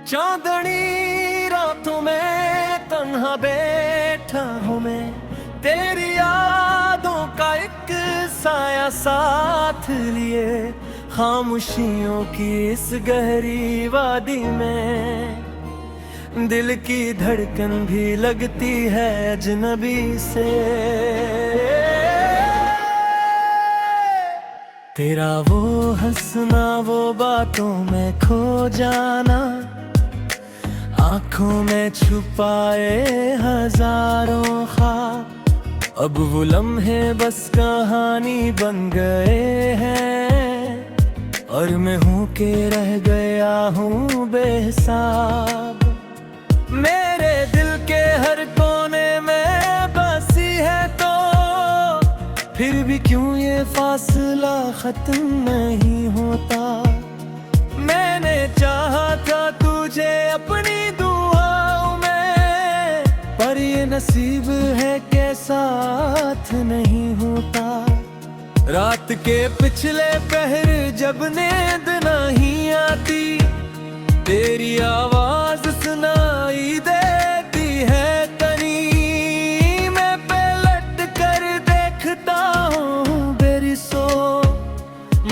चांदनी रातों में तन्हा बैठा हूँ मैं, तेरी यादों का एक साया साथ लिए, खामोशियों की इस गहरी वादी में दिल की धड़कन भी लगती है अजनबी से। तेरा वो हंसना, वो बातों में खो जाना, आंखों में छुपाए हजारों ख्वाब, अब वो लम्हे बस कहानी बन गए हैं और मैं हूँ के रह गया हूँ बेहिसाब। मेरे दिल के हर कोने में बसी है तो फिर भी क्यों ये फासला खत्म नहीं होता। मैंने चाहा था तुझे अपनी दुआओं में, पर ये नसीब है के साथ नहीं होता। रात के पिछले पहर जब नींद नहीं आती, तेरी आवाज सुनाई देती है तनी, मैं पलट कर देखता हूँ बेरी सो,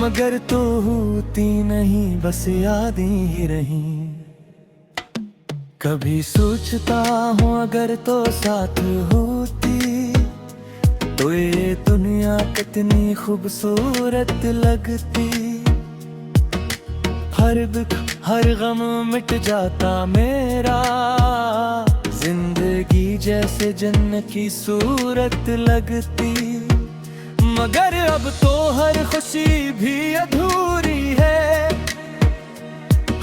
मगर तू होती नहीं बस यादें ही रही। कभी सोचता हूँ अगर तो साथ होती तो ये दुनिया कितनी खूबसूरत लगती। हर दुख हर गम मिट जाता मेरा, जिंदगी जैसे जन्नत की सूरत लगती। मगर अब तो हर खुशी भी अधूरी है,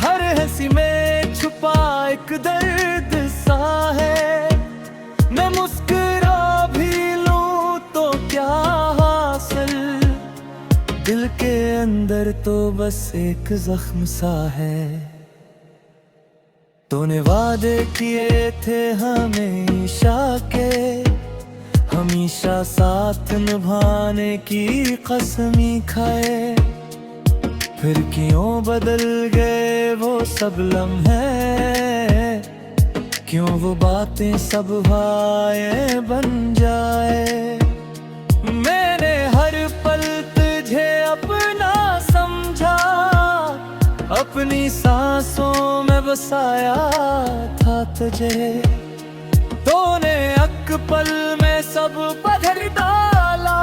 हर हंसी में छुपा एक दर्द सा है। मैं मुस्कुरा भी लूं तो क्या हासिल, दिल के अंदर तो बस एक जख्म सा है। तूने वादे किए थे हमेशा के, हमेशा साथ निभाने की कसमी खाए, फिर क्यों बदल गए वो सब लम्हे, क्यों वो बातें सब हाय बन जाए। मैंने हर पल तुझे अपना समझा, अपनी सांसों में बसाया था तुझे, तूने एक पल में सब बदल डाला,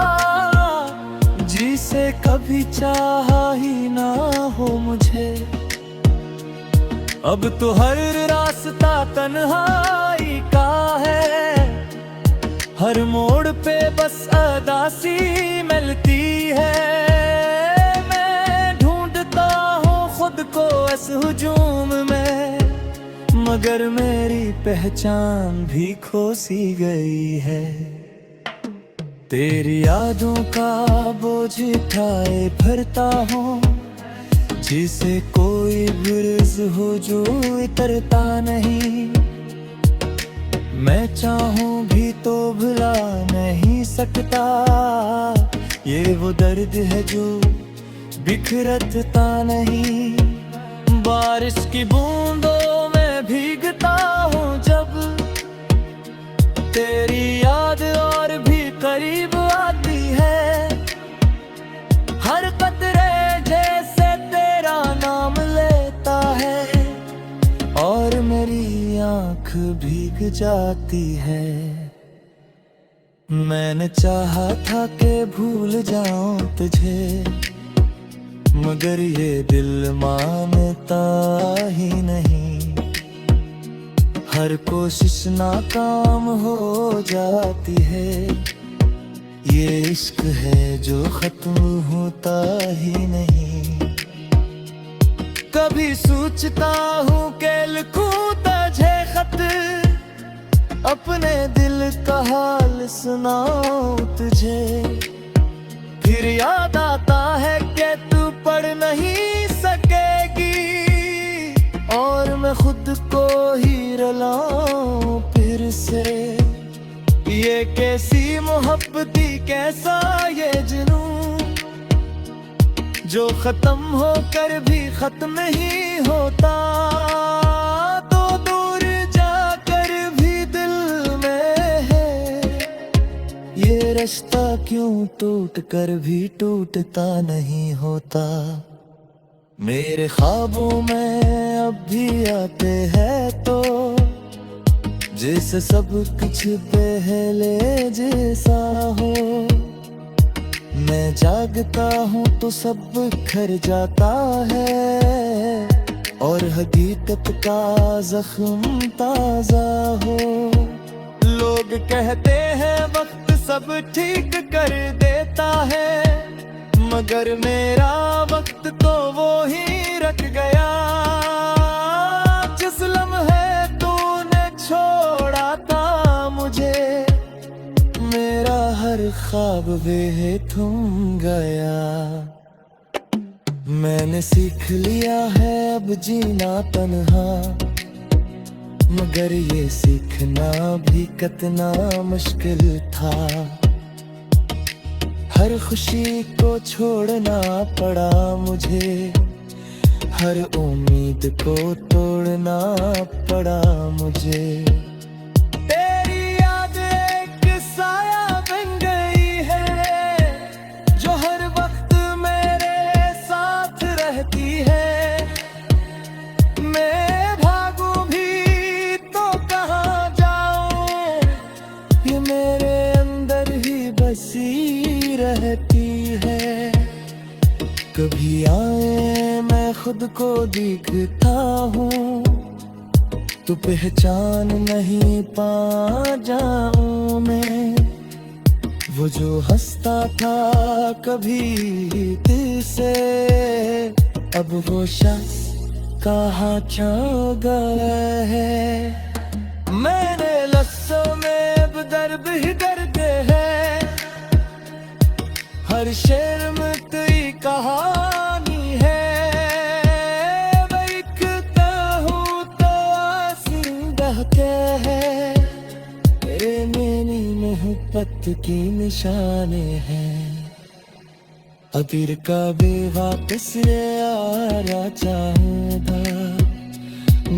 जिसे कभी चाहा ही ना हो मुझे। अब तो हर रास्ता तन्हाई का है, हर मोड़ पे बस अदासी मिलती है। मैं ढूंढता हूँ खुद को इस हुजूम में, मगर मेरी पहचान भी खो सी गई है। तेरी यादों का बोझ उठाए फिरता हूँ, जिसे कोई बुर्ज हो जो उतरता नहीं। मैं चाहूँ भी तो भुला नहीं सकता, ये वो दर्द है जो बिखरता नहीं। बारिश की बूंदों में भीगता हूँ जब, तेरी याद और भी करीब आती है। हर कतरे जैसे तेरा नाम लेता है, और मेरी आँख भीग जाती है। मैंने चाहा था कि भूल जाऊं तुझे, मगर ये दिल मानता ही नहीं। हर कोशिश नाकाम हो जाती है, ये इश्क है जो खत्म होता ही नहीं। कभी सोचता हूँ कि लिखूं तुझे खत, अपने दिल का हाल सुनाऊं तुझे, फिर याद आता है कि तू पढ़ नहीं सकेगी, और मैं खुद को ही रुलाऊं फिर से। ये कैसी मोहब्बती कैसा ये जुनून, जो खत्म होकर भी खत्म नहीं होता। रिश्ता क्यों टूट कर भी टूटता नहीं होता। मेरे ख्वाबों में अब भी आते हैं तो जैसे सब कुछ पहले जैसा हो। मैं जागता हूँ तो सब बिखर जाता है और हकीकत का जख्म ताजा हो। लोग कहते हैं वक्त सब ठीक कर देता है, मगर मेरा वक्त तो वो ही रख गया। जिस लम्हे तूने छोड़ा था मुझे, मेरा हर ख्वाब वे थम गया। मैंने सीख लिया है अब जीना तन्हा, मगर ये सीखना भी कितना मुश्किल था। हर खुशी को छोड़ना पड़ा मुझे, हर उम्मीद को तोड़ना पड़ा मुझे। तेरी याद एक साया बन गई है जो हर वक्त मेरे साथ रहती है। मैं भागूं भी तो कहाँ जाऊं, ये मेरे अंदर ही बसी रहती है। कभी आए मैं खुद को दिखता हूँ तो पहचान नहीं पा जाऊं मैं। वो जो हंसता था कभी दिल से, अब वो शख्स कहाँ छा गया है। मैंने लफ्ज़ों में अब दर्द ही दर्द है, हर शेर में तेरी कहानी है। मैं लिखता हूँ तो आंसू बहते हैं, तेरे मेरी मोहब्बत की निशाने हैं। अबीर का बेवापस यारा चाहता,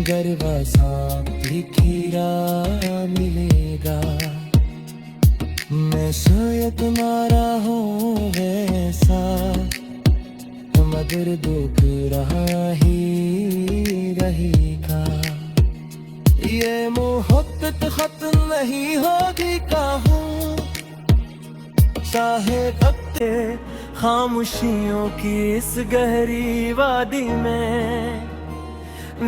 गरबा सांप खीरा मिलेगा। मैं शायद तुम्हारा हूँ वैसा, मगर दुख रहा ही रहेगा। ये मोहब्बत खत्म नहीं होगी कहूँ, चाहे वक्त खामोशियों की इस गहरी वादी में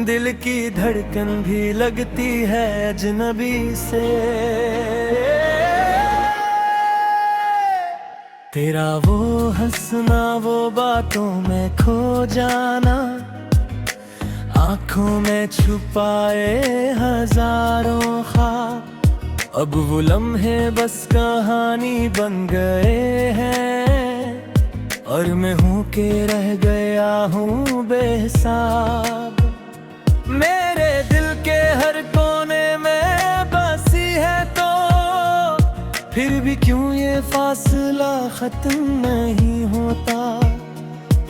दिल की धड़कन भी लगती है अजनबी से। तेरा वो हंसना, वो बातों में खो जाना, आंखों में छुपाए हजारों ख्वाब, अब वो लम्हे बस कहानी बन गए हैं और मैं हूँ के रह गया हूँ बेहिसाब। मेरे दिल के हर कोने में बसी है तो फिर भी क्यों ये फासला खत्म नहीं होता।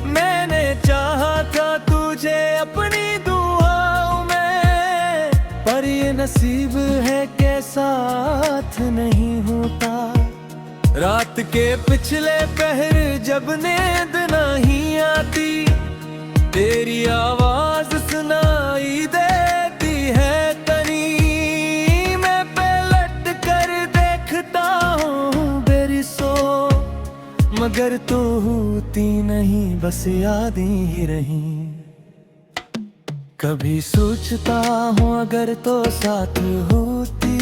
मैंने चाहा था तुझे अपनी दुआओं में, पर ये नसीब है के साथ नहीं होता। रात के पिछले पहर जब नींद नहीं आती, तेरी आवाज सुनाई देती है तनी। मैं पलट कर देखता हूँ बेरी सो, मगर तू होती नहीं बस यादें ही रही। कभी सोचता हूँ अगर तो साथ होती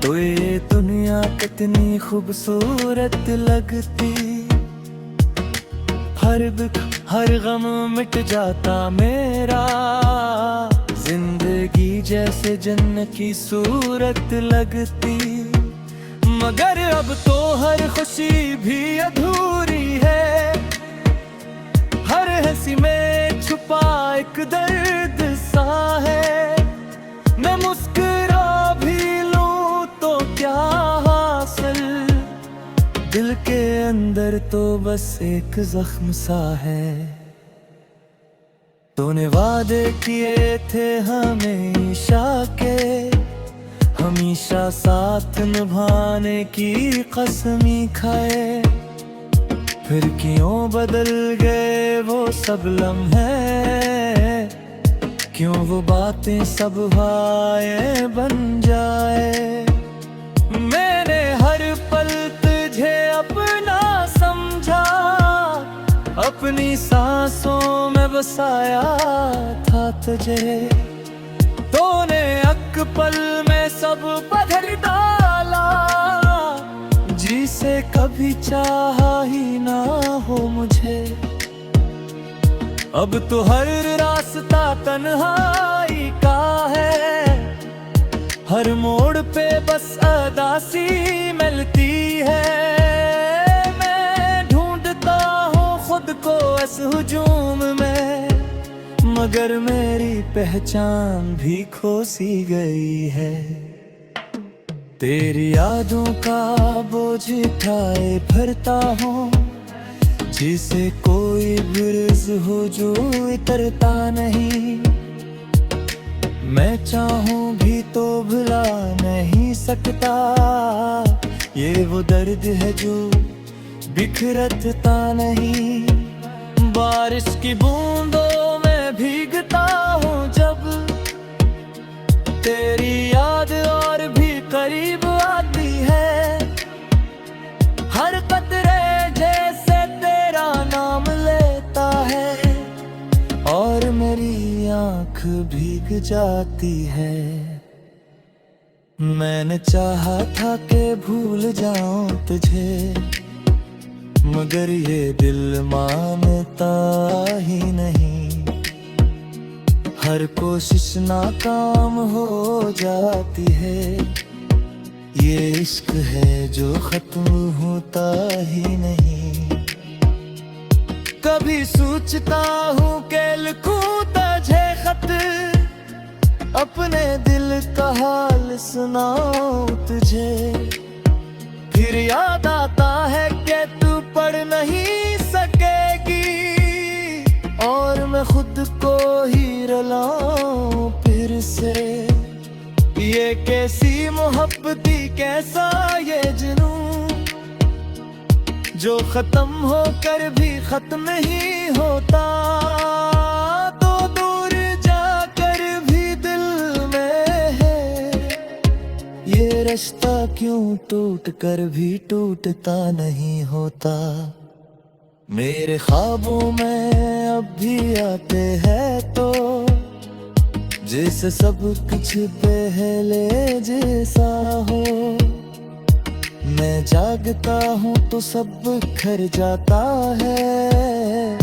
तो ये दुनिया कितनी खूबसूरत लगती। हर दुख हर गम मिट जाता मेरा, जिंदगी जैसे जन्नत की सूरत लगती। मगर अब तो हर खुशी भी अधूरी है, हर हंसी में छुपा एक दर्द सा है। मैं मुस्कुरा भी लूं तो क्या हासिल, दिल के अंदर तो बस एक जख्म सा है। तूने वादे किए थे हमेशा के, हमेशा साथ निभाने की कसमी खाए, फिर क्यों बदल गए वो सब लम्हे, क्यों वो बातें सब हाय बन जाए। मैंने हर पल तुझे अपना समझा, अपनी सांसों में बसाया था तुझे, तूने एक पल में सब बदल डाला, जिसे कभी चाहा ही ना हो मुझे। अब तो हर रास्ता तन्हाई का है, हर मोड़ पे बस अदासी मिलती है। मैं ढूंढता हूँ खुद को इस हुजूम में, मगर मेरी पहचान भी खो सी गई है। तेरी यादों का बोझ उठाए फिरता हूँ, जिसे कोई बुर्ज हो जो इतरता नहीं। मैं चाहूँ भी तो भुला नहीं सकता, ये वो दर्द है जो बिखरता नहीं। बारिश की बूंदों में भीगता हूँ जब, तेरी याद और भी करीब आती है। हर कतरे जैसे तेरा नाम लेता है, और मेरी आँख भीग जाती है। मैंने चाहा था कि भूल जाऊं तुझे, मगर ये दिल मानता ही नहीं। हर कोशिश नाकाम हो जाती है, ये इश्क है जो खत्म होता ही नहीं। कभी सोचता हूँ कि लिखूं तुझे खत, अपने दिल का हाल सुनाऊं तुझे। फिर याद आता है कि तू पढ़ नहीं सकेगी, और मैं खुद को ही रुलाऊं फिर से। ये कैसी मोहब्बती कैसा ये जुनून, जो खत्म होकर भी खत्म नहीं होता। तो दूर जाकर भी दिल में है, ये रिश्ता क्यों टूट कर भी टूटता नहीं होता। मेरे ख्वाबों में अब भी आते हैं तो, जैसे सब कुछ पहले जैसा हो। मैं जागता हूँ तो सब बिखर जाता है,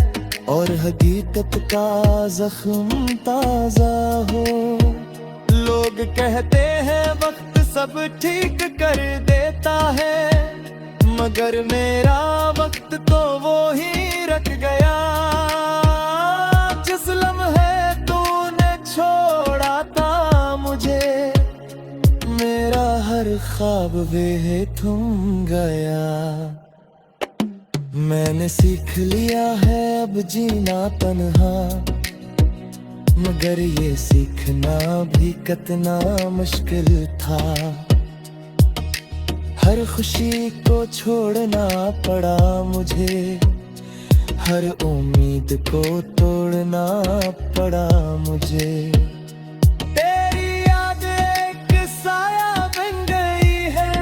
और हकीकत का जख्म ताजा हो। लोग कहते हैं वक्त सब ठीक कर देता है, मगर मेरा वक्त तो वो ही रख गया। जिस लम्हे तूने छोड़ा था मुझे, मेरा हर ख्वाब वे थम गया। मैंने सीख लिया है अब जीना तन्हा, मगर ये सीखना भी कितना मुश्किल था। हर खुशी को छोड़ना पड़ा मुझे, हर उम्मीद को तोड़ना पड़ा मुझे। तेरी याद एक साया बन गई है,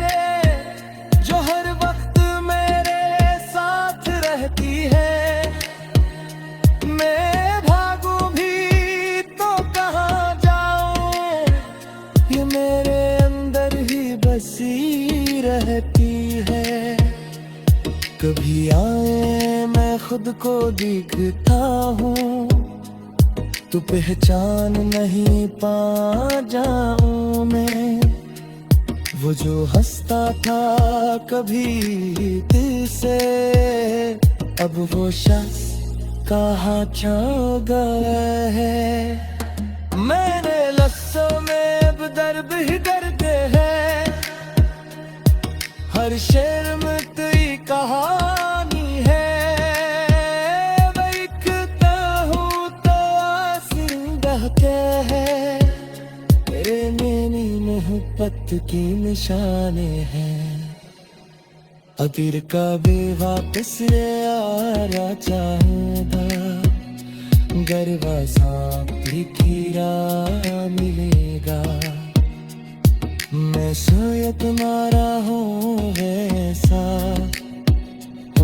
जो हर वक्त मेरे साथ रहती है। मैं भागूं भी तो कहाँ जाऊं, ये मेरे अंदर ही बसी रहती है। कभी आए मैं खुद को दिखता हूँ, तो पहचान नहीं पा जाऊं मैं। वो जो हंसता था कभी दिल से, अब वो शख्स कहाँ छा गया है। मैंने लफ्ज़ों में अब दर्द ही दर्द है, हर शेर में तेरी कहानी है। मैं लिखता हूँ तो आंसू बहते हैं, तेरे नैनी में मोहब्बत की निशाने हैं। अबीर का बेवापस रे यारा चाहदा, गरबा सांप खीरा मिलेगा। मैं शायद मारा हूँ वैसा,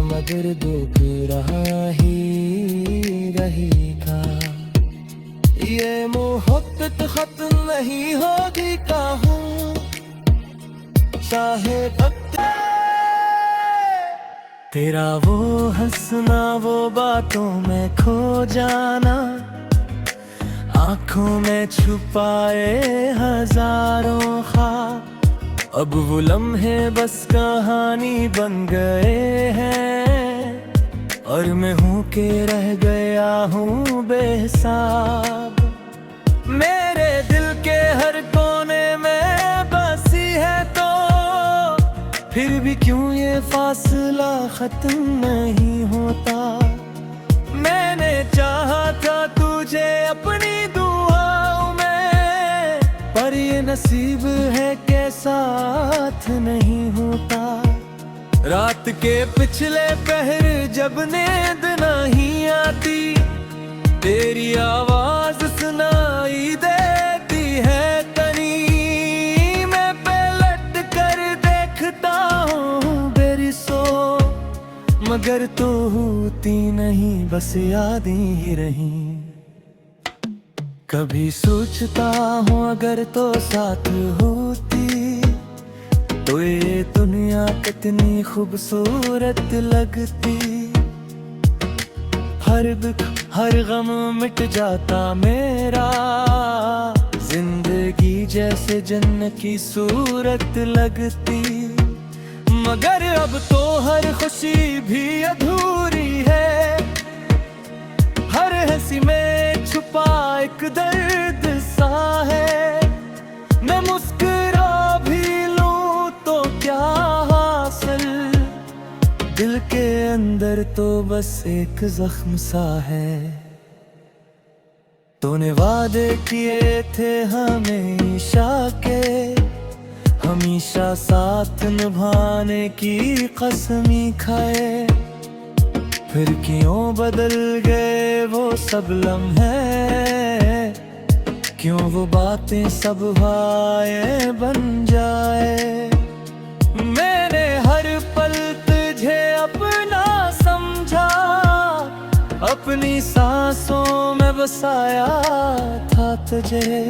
मगर दुख रहा ही रहेगा। ये मोहब्बत खत्म नहीं होगी कहूँ, चाहे वक्त। तेरा वो हंसना, वो बातों में खो जाना, आंखों में छुपाए हजारों ख्वाब। अब वो लम्हे बस कहानी बन गए हैं, और मैं हूँ के रह गया हूँ बेहिसाब। मेरे दिल के हर कोने में बसी है तो, फिर भी क्यों ये फासला खत्म नहीं होता। मैंने चाहा था तुझे अपनी दुआओं में, पर ये नसीब है के साथ नहीं होता। रात के पिछले पहर जब नींद नहीं आती, तेरी आवाज सुनाई देती है तनी। मैं पलट कर देखता हूँ बेरी सो, मगर तो होती नहीं, बस यादें ही रही। कभी सोचता हूँ अगर तो साथ होती, तो ये दुनिया कितनी खूबसूरत लगती। हर दुख हर गम मिट जाता मेरा, जिंदगी जैसे जन्नत की सूरत लगती। मगर अब तो हर खुशी भी अधूरी है, हर हंसी में छुपा एक दर्द सा है। मैं मुस्कुरा भी लूं तो क्या हासिल, दिल के अंदर तो बस एक जख्म सा है। तूने वादे किए थे हमेशा के, हमेशा साथ निभाने की कसमी खाए। फिर क्यों बदल गए वो सब लम्हे, क्यों वो बातें सब वाये बन जाए। मैंने हर पल तुझे अपना समझा, अपनी सांसों में बसाया था तुझे।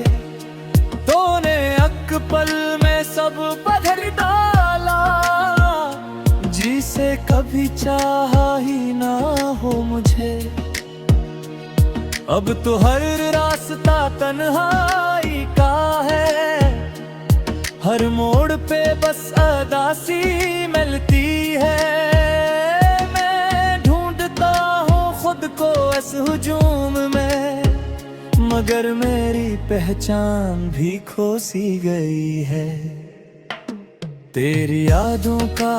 तूने एक पल में सब बदल डाला, जिसे कभी चाहा ही ना हो मुझे। अब तो हर रास्ता तन्हाई का है, हर मोड़ पे बस अदासी मिलती है। मैं ढूंढता हूँ खुद को इस हुजूम में, मगर मेरी पहचान भी खो सी गई है। तेरी यादों का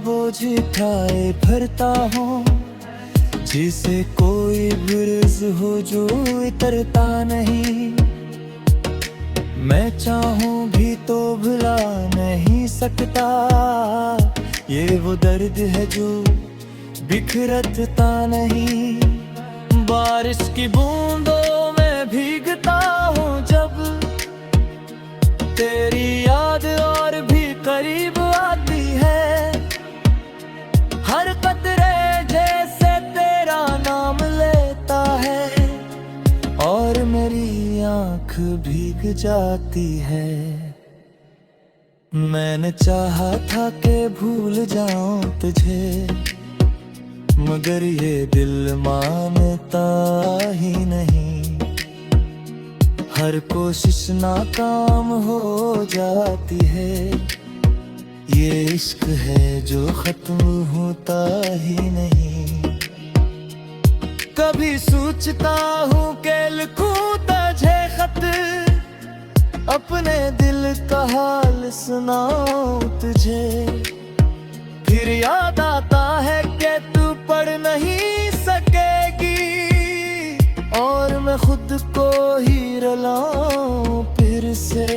बोझ उठाए फिरता हूँ, जिसे कोई बुर्ज हो जो उतरता नहीं। मैं चाहूं भी तो भुला नहीं सकता, ये वो दर्द है जो बिखरता नहीं। बारिश की बूंदों में भीगता हूँ जब, तेरी याद और भी करीब आती है। हर कतरे जैसे तेरा नाम लेता है, और मेरी आँख भीग जाती है। मैंने चाहा था कि भूल जाऊं तुझे, मगर ये दिल मानता ही नहीं। हर कोशिश नाकाम हो जाती है, ये इश्क है जो खत्म होता ही नहीं। कभी सोचता हूँ कि लिखूं तुझे खत, अपने दिल का हाल सुनाऊं तुझे। फिर याद आता है कि तू पढ़ नहीं सकेगी, और मैं खुद को ही रुलाऊं फिर से।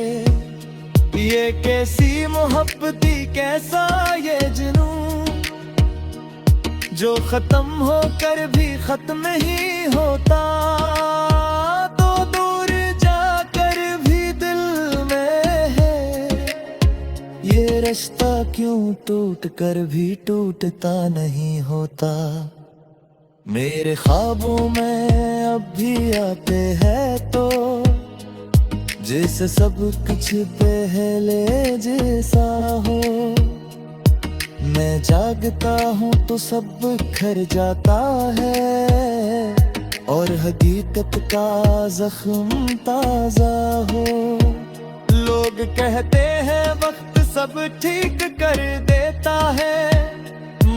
जो खत्म होकर भी खत्म ही होता, तो दूर जाकर भी दिल में है। ये रिश्ता क्यों टूट कर भी टूटता नहीं होता। मेरे ख्वाबों में अब भी आते हैं तो जैसे सब कुछ पहले जैसा हो। मैं जागता हूँ तो सब बिखर जाता है और हकीकत का जख्म ताजा हो। लोग कहते हैं वक्त सब ठीक कर देता है,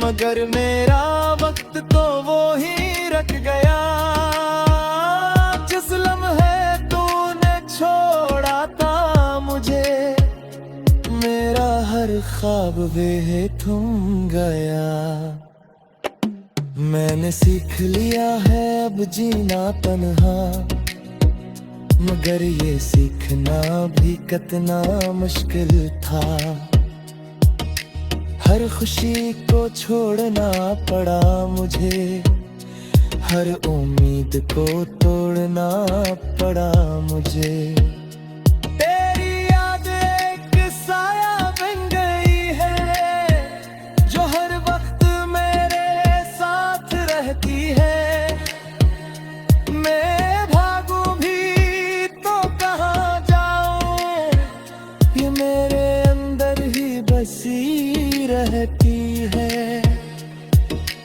मगर मेरा वक्त तो वो ही रख गया। जिस लम्हे तूने छोड़ा था मुझे, मेरा हर ख्वाब वे थम गया। मैंने सीख लिया है अब जीना तन्हा, मगर ये सीखना भी कितना मुश्किल था। हर खुशी को छोड़ना पड़ा मुझे, हर उम्मीद को तोड़ना पड़ा मुझे। तेरी याद एक साया बन गई है, जो हर वक्त मेरे साथ रहती है। मैं भागूं भी तो कहाँ जाऊं, ये मेरे अंदर ही बसी रहती है।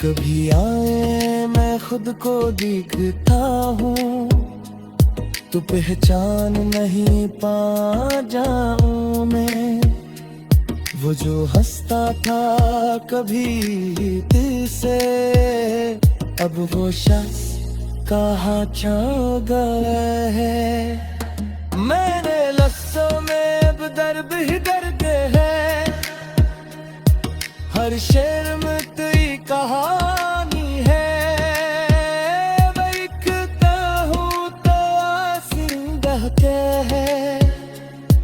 कभी आए मैं खुद को दिखता हूँ, तो पहचान नहीं पा जाऊं मैं। वो जो हंसता था कभी दिल से, अब वो शख्स कहाँ चला गया है। मैंने लफ्ज़ों में अब दर्द ही दर्द है, हर शेर में तेरी कहानी है। बैठता हूँ तो आसिंदा है,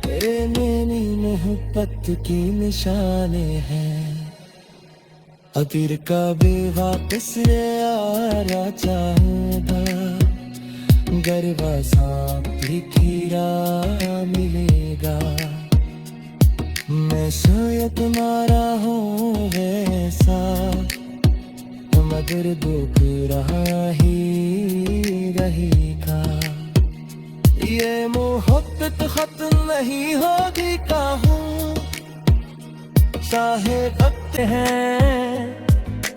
तेरे मेरी मोहब्बत की निशाने हैं। अबीर का बेवापस यारा चाहूँगा, गरबा सांप भी खीरा मिलेगा। मैं शायद तुम्हारा हूँ वैसा, मगर दुख रहा ही रहेगा। ये मोहब्बत खत्म नहीं होगी कहूँ, चाहे वक्त है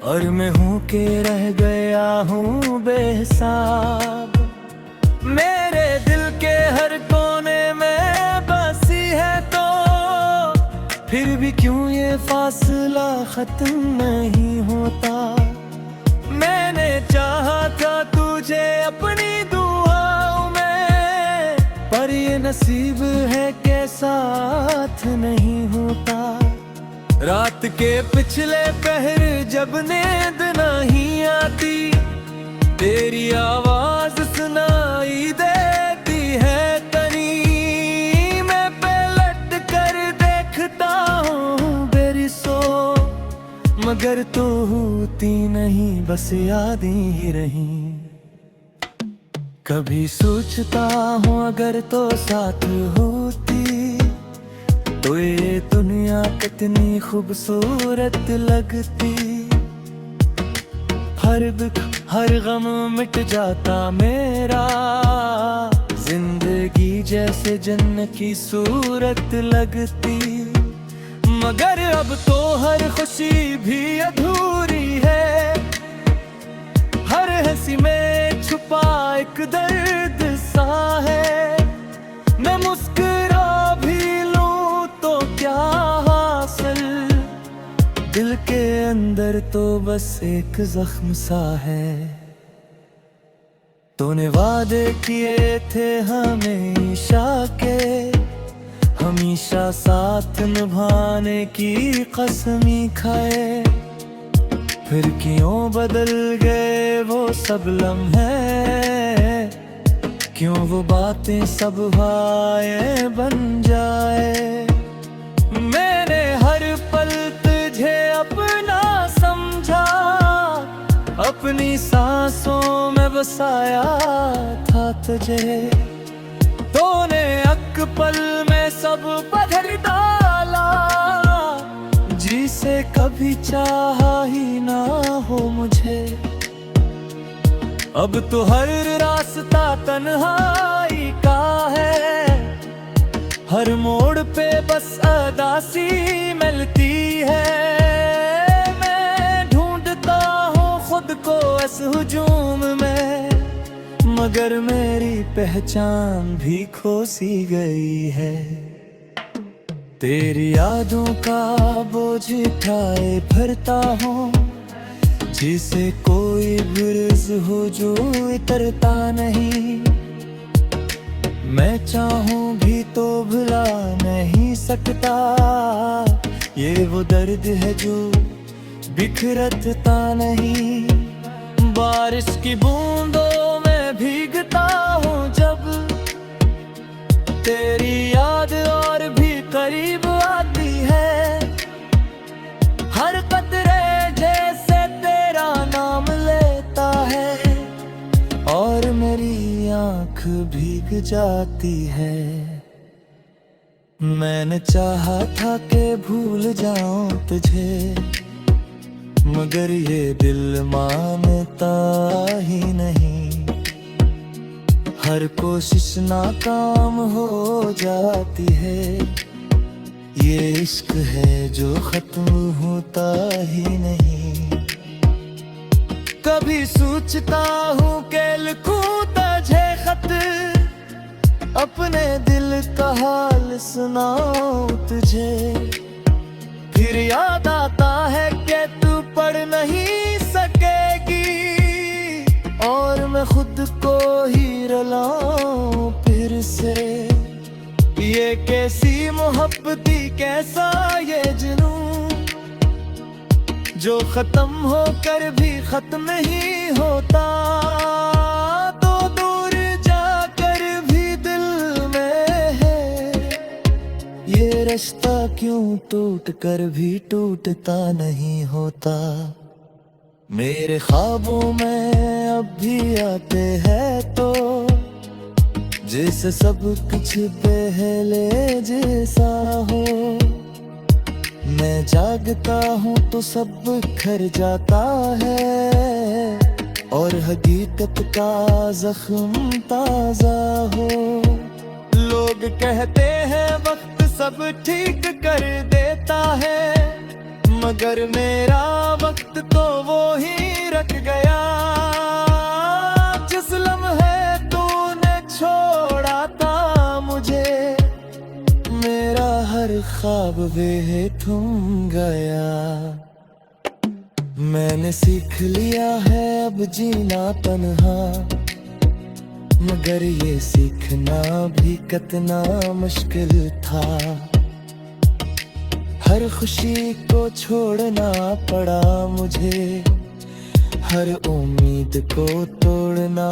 और मैं हूँ के रह गया हूँ बेहिसाब। मेरे दिल के हर कोने में बसी है तो फिर भी क्यों ये फासला खत्म नहीं होता। मैंने चाहा था तुझे अपनी दुआओं में, पर ये नसीब है के साथ नहीं होता। रात के पिछले पहर जब नींद नहीं आती, तेरी आवाज सुनाई देती है तनी। मैं पलट कर देखता हूँ बेरी सो, मगर तू होती नहीं बस यादें ही रही। कभी सोचता हूँ अगर तो साथ होती, तो ये दुनिया कितनी खूबसूरत लगती। हर दुख हर गम मिट जाता मेरा, जिंदगी जैसे जन्नत की सूरत लगती। मगर अब तो हर खुशी भी अधूरी है, हर हंसी में छुपा एक दर्द सा है। मैं मुस्कुरा भी लूं तो क्या हासिल, दिल के अंदर तो बस एक जख्म सा है। तूने वादे किए थे हमेशा के, हमेशा साथ निभाने की कसमी खाए। फिर क्यों बदल गए वो सब लम्हे, क्यों वो बातें सब हाय बन जाए। मैंने हर पल तुझे अपना समझा, अपनी सांसों में बसाया था तुझे, तूने एक पल में सब बदल डाला, जिसे कभी चाहा ही ना हो मुझे। अब तो हर रास्ता तन्हाई का है, हर मोड़ पे बस अदासी मिलती है। मैं ढूंढता हूँ खुद को इस हुजूम में, मगर मेरी पहचान भी खो सी गई है। तेरी यादों का बोझ उठाए भरता हूँ, जिसे कोई बुर्ज हो जो इतरता नहीं। मैं चाहूं भी तो भुला नहीं सकता, ये वो दर्द है जो बिखरता नहीं। बारिश की बूंदों में भीगता हूँ जब, तेरी याद और भी करीब आती है। हर कतरे जैसे तेरा नाम लेता है, और मेरी आँख भीग जाती है। मैंने चाहा था कि भूल जाऊं तुझे, मगर ये दिल मानता ही नहीं। हर कोशिश नाकाम हो जाती है, ये इश्क है जो खत्म होता ही नहीं। कभी सोचता हूँ कि लिखूं तुझे खत, अपने दिल का हाल सुनाऊं तुझे। फिर याद आता है कि तू पढ़ नहीं सकेगी, और मैं खुद को ही रुलाऊं फिर से। ये कैसी मोहब्बती कैसा ये जुनून, जो खत्म होकर भी खत्म नहीं होता। तो दूर जाकर भी दिल में है, ये रिश्ता क्यों टूट कर भी टूटता नहीं होता। मेरे ख्वाबों में अब भी आते हैं तो, जैसे सब कुछ पहले जैसा हो। मैं जागता हूँ तो सब बिखर जाता है, और हकीकत का जख्म ताजा हो। लोग कहते हैं वक्त सब ठीक कर देता है, मगर मेरा वक्त तो वो ही रख गया। जिस लम्हे तूने छोड़ा था मुझे, मेरा हर ख्वाब वे थम गया। मैंने सीख लिया है अब जीना तन्हा, मगर ये सीखना भी कितना मुश्किल था। हर खुशी को छोड़ना पड़ा मुझे, हर उम्मीद को तोड़ना